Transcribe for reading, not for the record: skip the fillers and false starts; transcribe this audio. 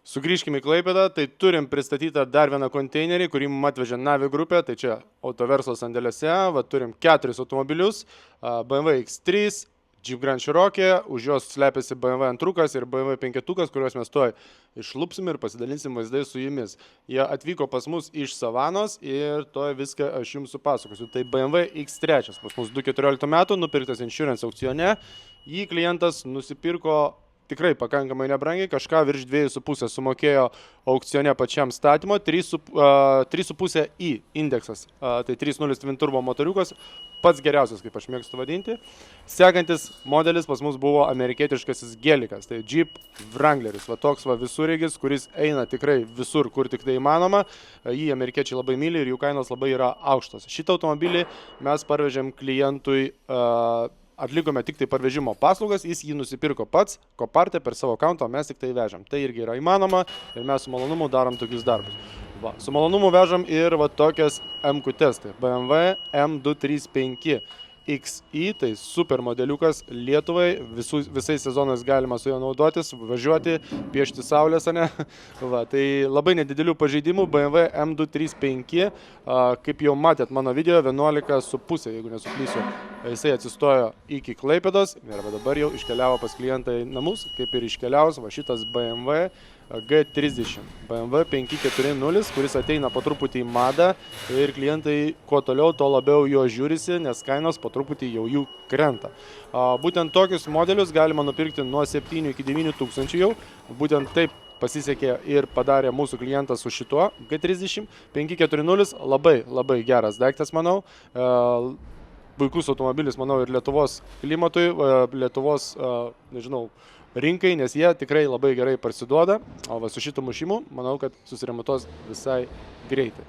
Sugrįžkime į Klaipėdą, tai turim pristatytą dar vieną konteinerį, kurį mums atvežė Navi grupė, tai čia Autoverslo sandėliuose, turim 4 automobilius, BMW X3, Jeep Grand Cherokee, už jos slepiasi BMW antrukas ir BMW 5-tukas, kuriuos mes tuoj išlupsim ir pasidalinsim vaizdais su jumis. Jie atvyko pas mus iš Savanos ir tuoj viską aš jums supasakosiu. Tai BMW X3 pas mus 2014 metų, nupirktas Insurance aukcione, jį klientas nusipirko tikrai pakankamai nebrangiai, kažką virš 2,5 sumokėjo aukcione pačiam statymo, 3,5 į indeksas, tai 3.0 twin turbo motoriukas, pats geriausias, kaip aš mėgstu vadinti. Sekantis modelis pas mus buvo amerikietiškasis Gelikas, tai Jeep Wrangleris, toks visureigis, kuris eina tikrai visur, kur tik tai įmanoma, jį amerikiečiai labai myli ir jų kainos labai yra aukštos. Šitą automobilį mes parvežėm klientui, atlikome tik tai parvežimo paslaugas, jis jį nusipirko pats, Coparte per savo accountą, o mes tik tai vežam. Tai irgi yra įmanoma ir mes su malonumu darom tokius darbus. Su malonumu vežam ir tokias M-kutes, tai BMW M235 XI, tai super modeliukas Lietuvai, visais sezonais galima su juo naudotis, važiuoti, piešti saulės, ane? Tai labai nedidelių pažeidimų, BMW M235, kaip jau matėt mano video, 11,5, jeigu nesuklysiu, jisai atsistojo iki Klaipėdos ir dabar jau iškeliavo pas klientą į namus, kaip ir iškeliaus šitas BMW G30, BMW 540, kuris ateina po truputį į madą ir klientai kuo toliau, to labiau jo žiūrisi, nes kainos po truputį jau jų krenta. Būtent tokius modelius galima nupirkti nuo 7 iki 9 tūkstančių jau, būtent taip pasisekė ir padarė mūsų klientas su šituo G30, 540, labai geras daiktas, manau. Puikus automobilis, manau, ir Lietuvos klimatui, Lietuvos, nežinau, rinkai, nes jie tikrai labai gerai parsiduoda, o su šitu mušimu, manau, kad susiremontuos visai greitai.